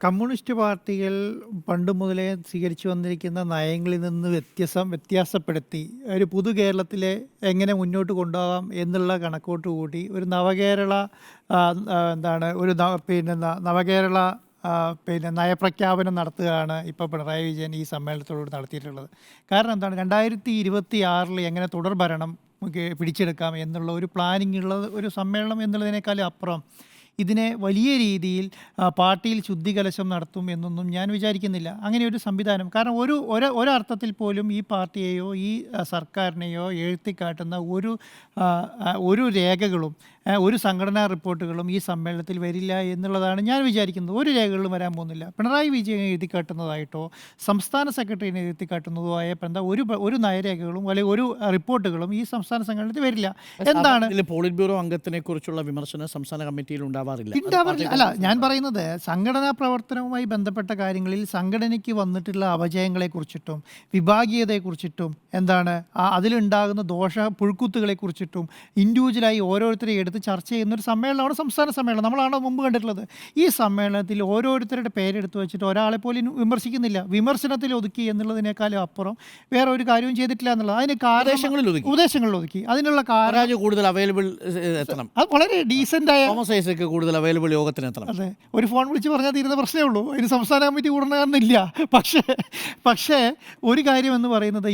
Communist പാർട്ടികൾ പണ്ട് മുതലേ സ്വീകരിച്ചു വന്നിരിക്കുന്ന നയങ്ങളിൽ നിന്ന് വ്യത്യാസപ്പെടുത്തി ഒരു പുതു കേരളത്തിലെ എങ്ങനെ മുന്നോട്ട് കൊണ്ടുപോകാം എന്നുള്ള കണക്കോട്ട് കൂടി ഒരു നവകേരള ആ, ആ, എന്താണ് ഒരു നവകേരള നയപ്രഖ്യാപനം നടത്തുകയാണ് ഇപ്പോൾ പിണറായി വിജയൻ ഈ സമ്മേളനത്തോട് നടത്തിയിട്ടുള്ളത്. കാരണം എന്താണ്, 2026 എങ്ങനെ തുടർ ഭരണം പിടിച്ചെടുക്കാം എന്നുള്ള ഒരു പ്ലാനിങ് ഉള്ള ഒരു സമ്മേളനം എന്നുള്ളതിനേക്കാളും അപ്പുറം ഇതിനെ വലിയ രീതിയിൽ പാർട്ടിയിൽ ശുദ്ധികലശം നടത്തും എന്നൊന്നും ഞാൻ വിചാരിക്കുന്നില്ല. അങ്ങനെ ഒരു സംവിധാനം, കാരണം ഒരർത്ഥത്തിൽ പോലും ഈ പാർട്ടിയെയോ ഈ സർക്കാരിനെയോ എഴുത്തിക്കാട്ടുന്ന ഒരു രേഖകളും ഒരു സംഘടനാ റിപ്പോർട്ടുകളും ഈ സമ്മേളനത്തിൽ വരില്ല എന്നുള്ളതാണ് ഞാൻ വിചാരിക്കുന്നത്. ഒരു രേഖകളും വരാൻ പോകുന്നില്ല. പിണറായി വിജയൻ എഴുതിക്കാട്ടുന്നതായിട്ടോ സംസ്ഥാന സെക്രട്ടറിനെ എഴുതിക്കാട്ടുന്നതോ ആയ ഒരു നയരേഖകളും അല്ലെങ്കിൽ ഒരു റിപ്പോർട്ടുകളും ഈ സംസ്ഥാന സമ്മേളനത്തിൽ വരില്ല. എന്താണ് പോളിറ്റ് ബ്യൂറോ അംഗത്തിനെ കുറിച്ചുള്ള വിമർശനം സംസ്ഥാന കമ്മിറ്റിയിൽ ഉണ്ടാവാറില്ല. അല്ല, ഞാൻ പറയുന്നത് സംഘടനാ പ്രവർത്തനവുമായി ബന്ധപ്പെട്ട കാര്യങ്ങളിൽ സംഘടനയ്ക്ക് വന്നിട്ടുള്ള അപജയങ്ങളെക്കുറിച്ചിട്ടും വിഭാഗീയതയെക്കുറിച്ചിട്ടും എന്താണ് അതിലുണ്ടാകുന്ന പുഴുക്കുത്തുകളെക്കുറിച്ചിട്ടും ഇൻഡിവിജ്വലായി ഓരോരുത്തരെ എടുത്ത് ചർച്ച ചെയ്യുന്നൊരു സമ്മേളനമാണ് സംസ്ഥാന സമ്മേളനം. നമ്മളാണ് മുമ്പ് കണ്ടിട്ടുള്ളത്. ഈ സമ്മേളനത്തിൽ ഓരോരുത്തരുടെ പേരെടുത്ത് വെച്ചിട്ട് ഒരാളെ പോലും വിമർശിക്കുന്നില്ല. വിമർശനത്തിൽ ഒതുക്കി എന്നുള്ളതിനേക്കാളും അപ്പുറം വേറെ ഒരു കാര്യവും ചെയ്തിട്ടില്ല എന്നുള്ളത്. അതിന് ഉപദേശങ്ങളിൽ ഒതുക്കി. അതിനുള്ള കാരണം കൂടുതൽ അവൈലബിൾ എത്തണം. അത് വളരെ ഡീസൻ്റായ കൂടുതൽ അവൈലബിൾ യോഗത്തിന് എത്തണം. അതെ, ഒരു ഫോൺ വിളിച്ച് പറഞ്ഞാൽ തീരുന്ന പ്രശ്നമേ ഉള്ളൂ. അതിന് സംസ്ഥാന കമ്മിറ്റി കൂടണമെന്നില്ല. പക്ഷേ ഒരു കാര്യം എന്ന് പറയുന്നത്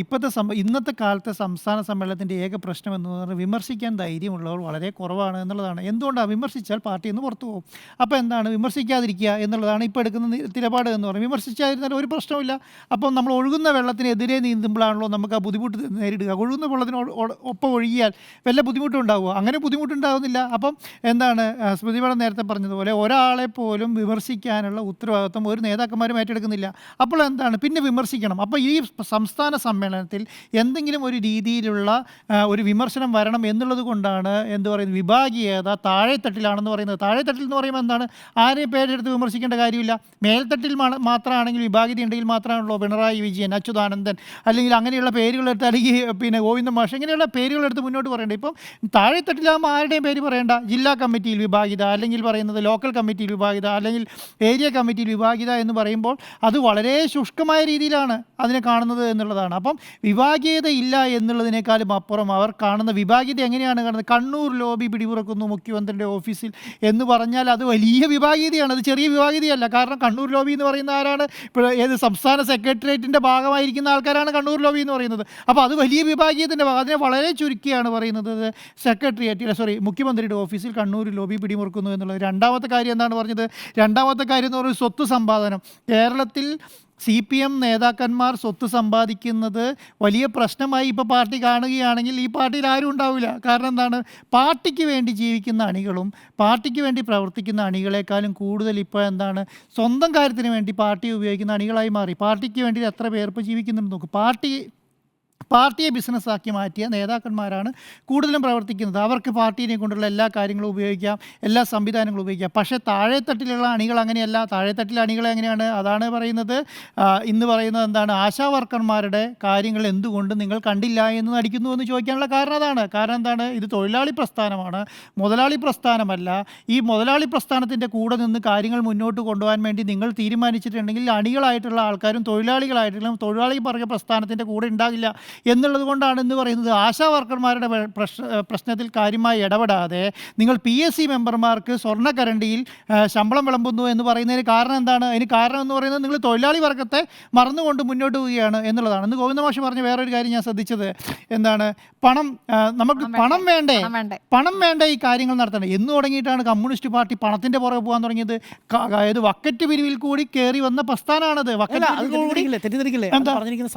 ഇന്നത്തെ കാലത്തെ സംസ്ഥാന സമ്മേളനത്തിൻ്റെ ഏക പ്രശ്നം എന്ന് പറഞ്ഞാൽ വിമർശിക്കാൻ ധൈര്യമുള്ളവർ വളരെ കുറവാണ് എന്നുള്ളതാണ്. എന്തുകൊണ്ടാണ്? വിമർശിച്ചാൽ പാർട്ടിയിൽ നിന്ന് പുറത്തു പോകും. അപ്പോൾ എന്താണ്, വിമർശിക്കാതിരിക്കുക എന്നുള്ളതാണ് ഇപ്പോൾ എടുക്കുന്ന നിലപാട് എന്ന് പറയുന്നത്. വിമർശിച്ചായിരുന്നാൽ ഒരു പ്രശ്നമില്ല. അപ്പം നമ്മൾ ഒഴുകുന്ന വെള്ളത്തിനെതിരെ നീന്തുമ്പോഴാണല്ലോ നമുക്ക് ആ ബുദ്ധിമുട്ട് നേരിടുക. ഒഴുകുന്ന വെള്ളത്തിന് ഒപ്പം ഒഴുകിയാൽ വല്ല ബുദ്ധിമുട്ടുണ്ടാവുമോ? അങ്ങനെ ബുദ്ധിമുട്ടുണ്ടാകുന്നില്ല. അപ്പം എന്താണ്, സ്മൃതി മേഡം നേരത്തെ പറഞ്ഞതുപോലെ ഒരാളെ പോലും വിമർശിക്കാനുള്ള ഉത്തരവാദിത്വം ഒരു നേതാക്കന്മാരും ഏറ്റെടുക്കുന്നില്ല. അപ്പോൾ എന്താണ്, പിന്നെ വിമർശിക്കണം. അപ്പോൾ ഈ സംസ്ഥാന സമ്മേളനത്തിൽ എന്തെങ്കിലും ഒരു രീതിയിലുള്ള ഒരു വിമർശനം വരണം എന്നുള്ളത് കൊണ്ടാണ് എന്ത് പറയുന്നത്, വിഭാഗീയത താഴെത്തട്ടിലാണെന്ന് പറയുന്നത്. താഴെത്തട്ടിൽ എന്ന് പറയുമ്പോൾ എന്താണ്, ആരെയും പേരെടുത്ത് വിമർശിക്കേണ്ട കാര്യമില്ല. മേൽത്തട്ടിൽ മാത്രമാണെങ്കിൽ വിഭാഗീയത ഉണ്ടെങ്കിൽ മാത്രമാണല്ലോ പിണറായി വിജയൻ, അച്യുതാനന്ദൻ അല്ലെങ്കിൽ അങ്ങനെയുള്ള പേരുകളെടുത്ത്, അല്ലെങ്കിൽ ഗോവിന്ദ മാഷ് ഇങ്ങനെയുള്ള പേരുകളെടുത്ത് മുന്നോട്ട് പറയേണ്ടത്. ഇപ്പം താഴെത്തട്ടിലാകുമ്പോൾ ആരുടെയും പേര് പറയേണ്ട. ജില്ലാ കമ്മിറ്റിയിൽ വിഭാഗീയത, അല്ലെങ്കിൽ പറയുന്നത് ലോക്കൽ കമ്മിറ്റിയിൽ വിഭാഗീയത, അല്ലെങ്കിൽ ഏരിയ കമ്മിറ്റിയിൽ വിഭാഗീയത എന്ന് പറയുമ്പോൾ അത് വളരെ ശുഷ്കമായ രീതിയിലാണ് അതിനെ കാണുന്നത് എന്നുള്ളതാണ്. അപ്പം വിഭാഗീയത ഇല്ല എന്നുള്ളതിനേക്കാളും അപ്പുറം അവർ കാണുന്ന വിഭാഗീയത എങ്ങനെയാണ് കാണുന്നത്, കണ്ണൂർ ലോബി പിടിമുറക്കുന്നു മുഖ്യമന്ത്രിയുടെ ഓഫീസിൽ എന്ന് പറഞ്ഞാൽ അത് വലിയ വിഭാഗീയതയാണ്. അത് ചെറിയ വിഭാഗീയതയല്ല. കാരണം കണ്ണൂർ ലോബി എന്ന് പറയുന്ന ആരാണ്? ഇപ്പോൾ ഏത് സംസ്ഥാന സെക്രട്ടേറിയറ്റിൻ്റെ ഭാഗമായിരിക്കുന്ന ആൾക്കാരാണ് കണ്ണൂർ ലോബി എന്ന് പറയുന്നത്. അപ്പോൾ അത് വലിയ വിഭാഗീയത്തിൻ്റെ ഭാഗം. അതിനെ വളരെ ചുരുക്കിയാണ് പറയുന്നത് മുഖ്യമന്ത്രിയുടെ ഓഫീസിൽ കണ്ണൂർ ലോബി പിടിമുറുക്കുന്നു എന്നുള്ളത്. രണ്ടാമത്തെ കാര്യം എന്താണ് പറഞ്ഞത്? രണ്ടാമത്തെ കാര്യം എന്ന് പറയുന്നത് സ്വത്ത് സമ്പാദനം. കേരളത്തിൽ CPM നേതാക്കന്മാർ സ്വത്ത് സമ്പാദിക്കുന്നത് വലിയ പ്രശ്നമായി ഇപ്പോൾ പാർട്ടി കാണുകയാണെങ്കിൽ ഈ പാർട്ടിയിൽ ആരും ഉണ്ടാവില്ല. കാരണം എന്താണ്, പാർട്ടിക്ക് വേണ്ടി ജീവിക്കുന്ന അണികളും പാർട്ടിക്ക് വേണ്ടി പ്രവർത്തിക്കുന്ന അണികളെക്കാളും കൂടുതൽ ഇപ്പോൾ എന്താണ്, സ്വന്തം കാര്യത്തിന് വേണ്ടി പാർട്ടി ഉപയോഗിക്കുന്ന അണികളായി മാറി. പാർട്ടിക്ക് വേണ്ടി എത്ര പേർ ഇപ്പോൾ ജീവിക്കുന്നുണ്ട് നോക്കും. പാർട്ടിയെ ബിസിനസ്സാക്കി മാറ്റിയ നേതാക്കന്മാരാണ് കൂടുതലും പ്രവർത്തിക്കുന്നത്. അവർക്ക് പാർട്ടിനെ കൊണ്ടുള്ള എല്ലാ കാര്യങ്ങളും ഉപയോഗിക്കാം, എല്ലാ സംവിധാനങ്ങളും ഉപയോഗിക്കാം. പക്ഷേ താഴെത്തട്ടിലുള്ള അണികൾ അങ്ങനെയല്ല. താഴെത്തട്ടിലെ അണികൾ എങ്ങനെയാണ്? അതാണ് പറയുന്നത്. ഇന്ന് പറയുന്നത് എന്താണ്, ആശാ വർക്കർമാരുടെ കാര്യങ്ങൾ എന്തുകൊണ്ട് നിങ്ങൾ കണ്ടില്ല എന്ന് നടിക്കുന്നു എന്ന് ചോദിക്കാനുള്ള കാരണം അതാണ്. കാരണം എന്താണ്, ഇത് തൊഴിലാളി പ്രസ്ഥാനമാണ്, മുതലാളി പ്രസ്ഥാനമല്ല. ഈ മുതലാളി പ്രസ്ഥാനത്തിൻ്റെ കൂടെ നിന്ന് കാര്യങ്ങൾ മുന്നോട്ട് കൊണ്ടുപോകാൻ വേണ്ടി നിങ്ങൾ തീരുമാനിച്ചിട്ടുണ്ടെങ്കിൽ അണികളായിട്ടുള്ള ആൾക്കാരും തൊഴിലാളികളായിട്ടുള്ള തൊഴിലാളി വർഗ പ്രസ്ഥാനത്തിൻ്റെ കൂടെ ഉണ്ടാകില്ല എന്നുള്ളത് കൊണ്ടാണ് എന്ന് പറയുന്നത്. ആശാ വർക്കർമാരുടെ പ്രശ്നത്തിൽ കാര്യമായി ഇടപെടാതെ നിങ്ങൾ PSC മെമ്പർമാർക്ക് സ്വർണ്ണക്കരണ്ടിയിൽ ശമ്പളം വിളമ്പുന്നു എന്ന് പറയുന്നതിന് കാരണം എന്താണ്? അതിന് കാരണം എന്ന് പറയുന്നത് നിങ്ങൾ തൊഴിലാളി വർഗത്തെ മറന്നുകൊണ്ട് മുന്നോട്ട് പോവുകയാണ് എന്നുള്ളതാണ്. ഇന്ന് ഗോവിന്ദ മാഷ് പറഞ്ഞ വേറൊരു കാര്യം ഞാൻ ശ്രദ്ധിച്ചത് എന്താണ്, നമുക്ക് പണം വേണ്ടേ ഈ കാര്യങ്ങൾ നടത്തണം എന്ന് തുടങ്ങിയിട്ടാണ് കമ്മ്യൂണിസ്റ്റ് പാർട്ടി പണത്തിൻ്റെ പുറകെ പോകാൻ തുടങ്ങിയത്. അതായത് വക്കറ്റ് പിരിവിൽ കൂടി കയറി വന്ന പ്രസ്ഥാനമാണത്.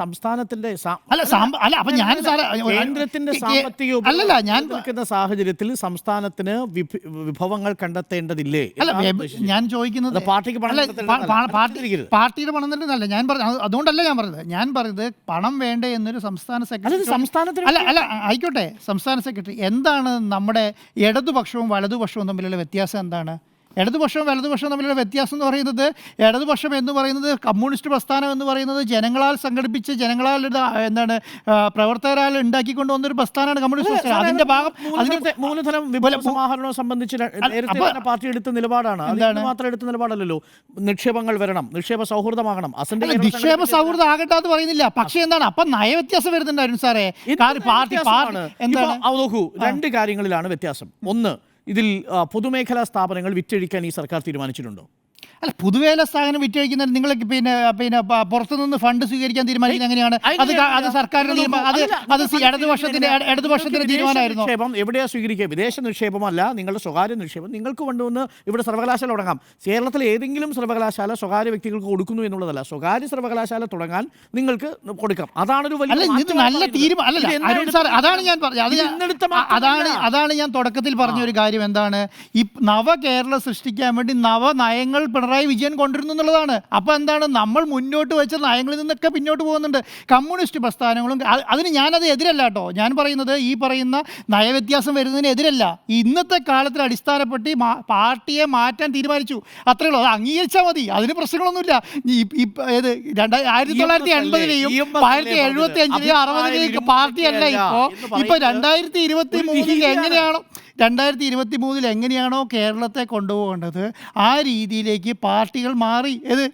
സംസ്ഥാനത്തിന്റെ കേന്ദ്രത്തിന്റെ സാമ്പത്തിക സാഹചര്യത്തിൽ സംസ്ഥാനത്തിന് വിഭവങ്ങൾ കണ്ടെത്തേണ്ടതില്ലേ? ഞാൻ ചോദിക്കുന്നത് പാർട്ടിയുടെ പണം തന്നെയല്ല ഞാൻ പറഞ്ഞത്. അതുകൊണ്ടല്ല ഞാൻ പറഞ്ഞത് പണം വേണ്ടേ എന്നൊരു സംസ്ഥാന സെക്രട്ടറി ആയിക്കോട്ടെ, സംസ്ഥാന സെക്രട്ടറി എന്താണ് നമ്മുടെ ഇടതുപക്ഷവും വലതുപക്ഷവും തമ്മിലുള്ള വ്യത്യാസം എന്താണ്? ഇടതുപക്ഷവും വലതുപക്ഷവും തമ്മിലുള്ള വ്യത്യാസം എന്ന് പറയുന്നത്, ഇടതുപക്ഷം എന്ന് പറയുന്നത് കമ്മ്യൂണിസ്റ്റ് പ്രസ്ഥാനം എന്ന് പറയുന്നത് ജനങ്ങളാൽ സംഘടിപ്പിച്ച് ജനങ്ങളാൽ പ്രവർത്തകരാൽ ഉണ്ടാക്കിക്കൊണ്ട് വന്നൊരു പ്രസ്ഥാനമാണ് കമ്മ്യൂണിസ്റ്റ് പ്രസ്ഥാനം. അതിന്റെ ഭാഗം മൂലധനം വിപുല സമാഹരണവും സംബന്ധിച്ച് നേരത്തെ തന്നെ പാർട്ടി എടുത്ത നിലപാടാണ്. അത് മാത്രം എടുത്ത നിലപാടല്ലല്ലോ. നിക്ഷേപങ്ങൾ വരണം, നിക്ഷേപ സൗഹൃദമാകണം. നിക്ഷേപ സൗഹൃദം ആകട്ടെ എന്ന് പറയുന്നില്ല. പക്ഷേ എന്താണ് അപ്പൊ നയവ്യത്യാസം വരുന്നുണ്ടായിരുന്നു സാറേ. നോക്കൂ, രണ്ട് കാര്യങ്ങളിലാണ് വ്യത്യാസം. ഒന്ന്, ഇതിൽ പൊതുമേഖലാ സ്ഥാപനങ്ങൾ വിറ്റഴിക്കാൻ ഈ സർക്കാർ തീരുമാനിച്ചിട്ടുണ്ടോ? അല്ല, പൊതുവേല സ്ഥാപനം വിറ്റഴിക്കുന്നത് നിങ്ങൾ പിന്നെ പുറത്തുനിന്ന് ഫണ്ട് സ്വീകരിക്കാൻ തീരുമാനിക്കുന്നത് എങ്ങനെയാണ്? അത് സർക്കാരിന്റെ ഇടതുപക്ഷത്തിന്റെ തീരുമാനമായിരുന്നു. നിക്ഷേപം എവിടെയാ സ്വീകരിക്കുക? വിദേശ നിക്ഷേപമല്ല, നിങ്ങളുടെ സ്വകാര്യ നിക്ഷേപം. നിങ്ങൾക്ക് കൊണ്ടുവന്ന് ഇവിടെ സർവകലാശാല തുടങ്ങാം. കേരളത്തിലെ ഏതെങ്കിലും സർവകലാശാല സ്വകാര്യ വ്യക്തികൾക്ക് കൊടുക്കുന്നു എന്നുള്ളതല്ല. സ്വകാര്യ സർവകലാശാല തുടങ്ങാൻ നിങ്ങൾക്ക് കൊടുക്കാം. അതാണൊരു വലിയ നല്ല തീരുമാനം. അതാണ് ഞാൻ പറഞ്ഞത്. അതാണ് ഞാൻ തുടക്കത്തിൽ പറഞ്ഞ ഒരു കാര്യം. എന്താണ് ഈ നവകേരളം സൃഷ്ടിക്കാൻ വേണ്ടി നവനയങ്ങൾ പിണറായി വിജയൻ കൊണ്ടിരുന്നു എന്നുള്ളതാണ്. അപ്പോൾ എന്താണ്, നമ്മൾ മുന്നോട്ട് വെച്ച നയങ്ങളിൽ നിന്നൊക്കെ പിന്നോട്ട് പോകുന്നുണ്ട് കമ്മ്യൂണിസ്റ്റ് പ്രസ്ഥാനങ്ങളും. അതിന് ഞാനത് എതിരല്ല കേട്ടോ. ഞാൻ പറയുന്നത് ഈ പറയുന്ന നയവ്യത്യാസം വരുന്നതിന് എതിരല്ല. ഇന്നത്തെ കാലത്തിൽ അടിസ്ഥാനപ്പെട്ട് പാർട്ടിയെ മാറ്റാൻ തീരുമാനിച്ചു, അത്രയേ ഉള്ളൂ. അത് അംഗീകരിച്ചാൽ മതി, അതിന് പ്രശ്നങ്ങളൊന്നുമില്ല. 1980-ലെയും 1975-ലെയും 1960-ലെയും പാർട്ടിയല്ല ഇപ്പൊ 2023 എങ്ങനെയാണോ കേരളത്തെ കൊണ്ടുപോകേണ്ടത് ആ രീതിയിലേക്ക് പാർട്ടികൾ മാറി.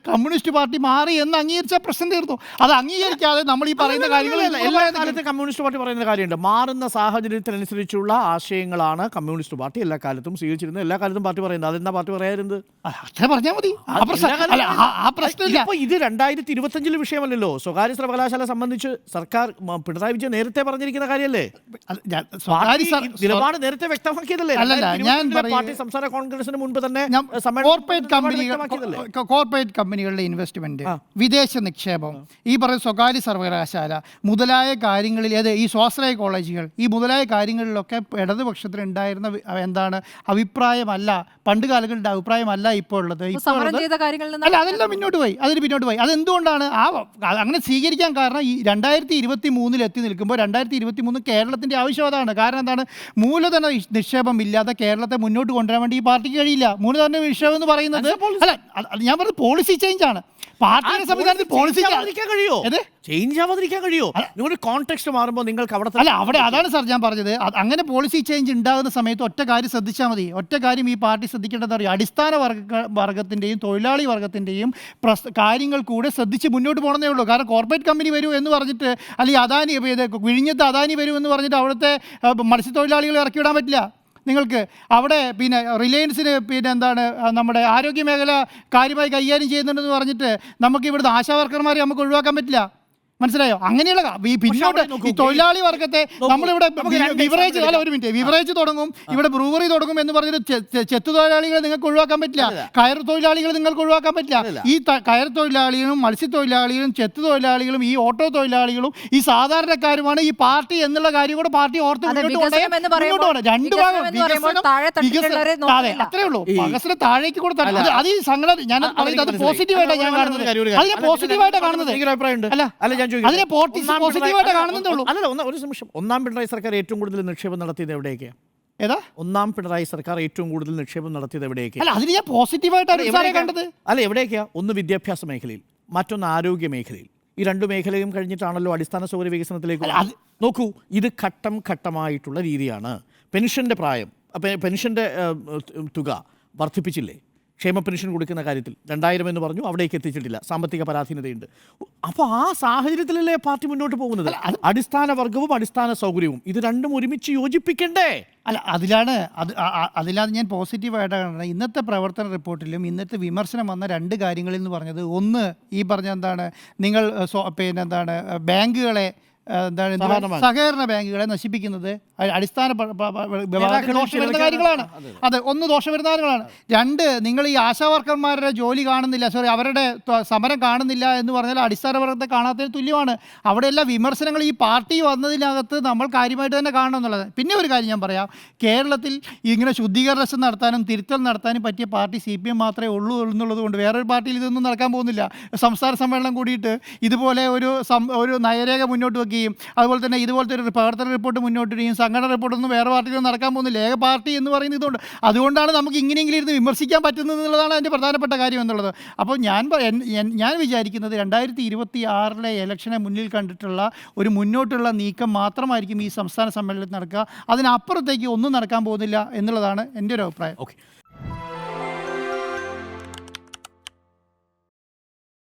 കമ്മ്യൂണിസ്റ്റ് പാർട്ടി മാറി എന്ന് അംഗീകരിച്ച പ്രശ്നം തീർന്നു. അത് അംഗീകരിക്കാതെ നമ്മൾ ഈ പറയുന്ന കാര്യങ്ങളല്ല. എല്ലാ കാലത്തും കമ്മ്യൂണിസ്റ്റ് പാർട്ടി പറയുന്ന കാര്യമുണ്ട്. മാറുന്ന സാഹചര്യത്തിനനുസരിച്ചുള്ള ആശയങ്ങളാണ് കമ്മ്യൂണിസ്റ്റ് പാർട്ടി എല്ലാ കാലത്തും സ്വീകരിച്ചിരുന്നത്. എല്ലാ കാലത്തും പാർട്ടി പറയുന്നത്. അതെന്താ പാർട്ടി പറയാറുണ്ട്? അത്ര പറഞ്ഞാൽ മതി, ആ പ്രശ്നമില്ല. ഇത് 2025 വിഷയമല്ലല്ലോ. സ്വകാര്യ സർവകലാശാല സംബന്ധിച്ച് സർക്കാർ പിണറായി വിജയൻ നേരത്തെ പറഞ്ഞിരിക്കുന്ന കാര്യമല്ലേ? നിലപാട് നേരത്തെ വ്യക്തമാക്കിയതല്ലേ? പാർട്ടി സംസ്ഥാന കോൺഗ്രസിന് മുൻപ് തന്നെ കോർപ്പറേറ്റ് കമ്പനികളുടെ ഇൻവെസ്റ്റ്മെന്റ്, വിദേശ നിക്ഷേപം, ഈ പറയുന്ന സ്വകാര്യ സർവകലാശാല മുതലായ കാര്യങ്ങളിൽ, ഈ സ്വാശ്രയ കോളേജുകൾ, ഈ മുതലായ കാര്യങ്ങളിലൊക്കെ ഇടതുപക്ഷത്തിന് ഉണ്ടായിരുന്ന അഭിപ്രായമല്ല, പണ്ട് കാലങ്ങളുടെ അഭിപ്രായമല്ല ഇപ്പോൾ ഉള്ളത്. അല്ല, അതെല്ലാം പിന്നോട്ട് പോയി. അതെന്തുകൊണ്ടാണ് അങ്ങനെ സ്വീകരിക്കാൻ കാരണം? ഈ 2023 എത്തി നിൽക്കുമ്പോൾ 2023 കേരളത്തിന്റെ ആവശ്യം അതാണ്. കാരണം എന്താണ്? മൂലധന നിക്ഷേപം ഇല്ലാതെ കേരളത്തെ മുന്നോട്ട് കൊണ്ടുവരാൻ വേണ്ടി ഈ പാർട്ടിക്ക് കഴിയില്ല. മൂലധന നിക്ഷേപം എന്ന് പറയുന്നത് ഞാൻ പറഞ്ഞത് പോളിസി ചേഞ്ച് ആണ്. പാർട്ടിയുടെ സംവിധാനത്തിൽ പോളിസി ചേഞ്ച് ആവാതിരിക്കാൻ കഴിയോ? നിങ്ങളുടെ കോൺടെക്സ്റ്റ് മാറുമ്പോൾ നിങ്ങൾക്ക് അവിടെ അതാണ് സാർ ഞാൻ പറഞ്ഞത്. അങ്ങനെ പോളിസി ചേഞ്ച് ഉണ്ടാകുന്ന സമയത്ത് ഒറ്റ കാര്യം ശ്രദ്ധിച്ചാൽ മതി. ഒറ്റ കാര്യം ഈ പാർട്ടി ശ്രദ്ധിക്കേണ്ടത് അറിയാം. അടിസ്ഥാന വർഗത്തിൻ്റെയും തൊഴിലാളി വർഗത്തിൻ്റെയും കാര്യങ്ങൾ കൂടെ ശ്രദ്ധിച്ച് മുന്നോട്ട് പോകണമെന്നേ ഉള്ളൂ. കാരണം കോർപ്പറേറ്റ് കമ്പനി വരൂ എന്ന് പറഞ്ഞിട്ട്, അല്ലെങ്കിൽ അദാനി വിഴിഞ്ഞത്ത് അദാനി വരൂ എന്ന് പറഞ്ഞിട്ട് അവിടുത്തെ മത്സ്യത്തൊഴിലാളികളെ ഇറക്കിവിടാൻ പറ്റില്ല നിങ്ങൾക്ക്. അവിടെ റിലയൻസിന് നമ്മുടെ ആരോഗ്യ മേഖല കാര്യമായി കൈകാര്യം ചെയ്യുന്നുണ്ടെന്ന് പറഞ്ഞിട്ട് നമുക്ക് ഇവിടുത്തെ ആശാ വർക്കർമാരെ നമുക്ക് ഒഴിവാക്കാൻ പറ്റില്ല. മനസ്സിലായോ? അങ്ങനെയുള്ള പിന്നോട്ട് ഈ തൊഴിലാളി വർഗത്തെ നമ്മളിവിടെ വിവറേജ് തുടങ്ങും, ഇവിടെ ബ്രൂവറി തുടങ്ങും എന്ന് പറഞ്ഞിട്ട് ചെത്തു തൊഴിലാളികളെ നിങ്ങൾക്ക് ഒഴിവാക്കാൻ പറ്റില്ല. കയർ തൊഴിലാളികളെ നിങ്ങൾക്ക് ഒഴിവാക്കാൻ പറ്റില്ല. ഈ കയർ തൊഴിലാളികളും മത്സ്യത്തൊഴിലാളികളും ചെത്തു തൊഴിലാളികളും ഈ ഓട്ടോ തൊഴിലാളികളും ഈ സാധാരണക്കാരുമാണ് ഈ പാർട്ടി എന്നുള്ള കാര്യം കൂടെ പാർട്ടി ഓർത്ത് മുന്നോട്ട് പോകണം. രണ്ടു ഭാഗം അത്രേ ഉള്ളൂ. വികസനം താഴേക്ക് കൊടുത്താൽ അത് ഈ സംഘടന ഞാൻ പറയുന്നത് അത് പോസിറ്റീവായിട്ടാണ് ഞാൻ കാണുന്നത്. അതിനെ പോസിറ്റീവായിട്ടാണ് കാണുന്നത്. അല്ലല്ല, ഒരു നിമിഷം. ഒന്നാം പിണറായി സർക്കാർ ഏറ്റവും കൂടുതൽ നിക്ഷേപം നടത്തിയത് എവിടേക്കാണ്? ഒന്നാം പിണറായി സർക്കാർ ഏറ്റവും കൂടുതൽ നിക്ഷേപം നടത്തിയത് എവിടേക്കാണ്? അല്ല, എവിടേക്കാ? ഒന്ന് വിദ്യാഭ്യാസ മേഖലയിൽ, മറ്റൊന്ന് ആരോഗ്യ മേഖലയിൽ. ഈ രണ്ടു മേഖലയും കഴിഞ്ഞിട്ടാണല്ലോ അടിസ്ഥാന സൗകര്യ വികസനത്തിലേക്ക്. നോക്കൂ, ഇത് ഘട്ടം ഘട്ടമായിട്ടുള്ള രീതിയാണ്. പെൻഷന്റെ തുക വർദ്ധിപ്പിച്ചില്ലേ? ക്ഷേമ പെൻഷൻ കൊടുക്കുന്ന കാര്യത്തിൽ 2000 എന്ന് പറഞ്ഞു, അവിടേക്ക് എത്തിച്ചിട്ടില്ല. സാമ്പത്തിക പരാധീനതയുണ്ട്. അപ്പോൾ ആ സാഹചര്യത്തിലല്ലേ പാർട്ടി മുന്നോട്ട് പോകുന്നത്? അടിസ്ഥാന വർഗവും അടിസ്ഥാന സൗകര്യവും ഇത് രണ്ടും ഒരുമിച്ച് യോജിപ്പിക്കണ്ടേ? അല്ല, അതിലാണ് ഞാൻ പോസിറ്റീവായിട്ടാണ് കാണുന്നത്. ഇന്നത്തെ പ്രവർത്തന റിപ്പോർട്ടിലും ഇന്നത്തെ വിമർശനം വന്ന രണ്ട് കാര്യങ്ങളിൽ എന്ന് പറഞ്ഞത്, ഒന്ന് ഈ പറഞ്ഞ നിങ്ങൾ ബാങ്കുകളെ സഹകരണ ബാങ്കുകളെ നശിപ്പിക്കുന്നത് അടിസ്ഥാന ദോഷം വരുന്ന കാര്യങ്ങളാണ്. അത് ഒന്ന് ദോഷം വരുന്ന കാര്യങ്ങളാണ്. രണ്ട്, നിങ്ങൾ ഈ ആശാവർക്കർമാരുടെ ജോലി കാണുന്നില്ല, അവരുടെ സമരം കാണുന്നില്ല എന്ന് പറഞ്ഞാൽ അടിസ്ഥാന വർഗത്തെ കാണാത്തതിന് തുല്യമാണ്. അവിടെയെല്ലാം വിമർശനങ്ങൾ ഈ പാർട്ടി വന്നതിനകത്ത് നമ്മൾ കാര്യമായിട്ട് തന്നെ കാണണം എന്നുള്ളത്. പിന്നെ ഒരു കാര്യം ഞാൻ പറയാം, കേരളത്തിൽ ഇങ്ങനെ ശുദ്ധീകരണ നടത്താനും തിരുത്തൽ നടത്താനും പറ്റിയ പാർട്ടി CPM മാത്രമേ ഉള്ളൂ എന്നുള്ളത് കൊണ്ട് വേറൊരു പാർട്ടിയിൽ ഇതൊന്നും നടക്കാൻ പോകുന്നില്ല. സംസ്ഥാന സമ്മേളനം കൂടിയിട്ട് ഇതുപോലെ ഒരു നയരേഖ മുന്നോട്ട് വെക്കുക, നടക്കുകയും അതുപോലെ തന്നെ ഇതുപോലത്തെ ഒരു പ്രവർത്തന റിപ്പോർട്ട് മുന്നോട്ടിടുകയും സംഘടന റിപ്പോർട്ടൊന്നും വേറെ പാർട്ടികളൊന്നും നടക്കാൻ പോകുന്നില്ല. ഏക പാർട്ടി എന്ന് പറയുന്നത് ഇതുകൊണ്ട് അതുകൊണ്ടാണ് നമുക്ക് ഇങ്ങനെയെങ്കിലും ഇരുന്ന് വിമർശിക്കാൻ പറ്റുന്നത് എന്നുള്ളതാണ് അതിൻ്റെ പ്രധാനപ്പെട്ട കാര്യം എന്നുള്ളത്. അപ്പോൾ ഞാൻ വിചാരിക്കുന്നത് 2026 ഇലക്ഷനെ മുന്നിൽ കണ്ടിട്ടുള്ള ഒരു മുന്നോട്ടുള്ള നീക്കം മാത്രമായിരിക്കും ഈ സംസ്ഥാന സമ്മേളനത്തിൽ നടക്കുക. അതിനപ്പുറത്തേക്ക് ഒന്നും നടക്കാൻ പോകുന്നില്ല എന്നുള്ളതാണ് എൻ്റെ ഒരു അഭിപ്രായം. ഓക്കെ.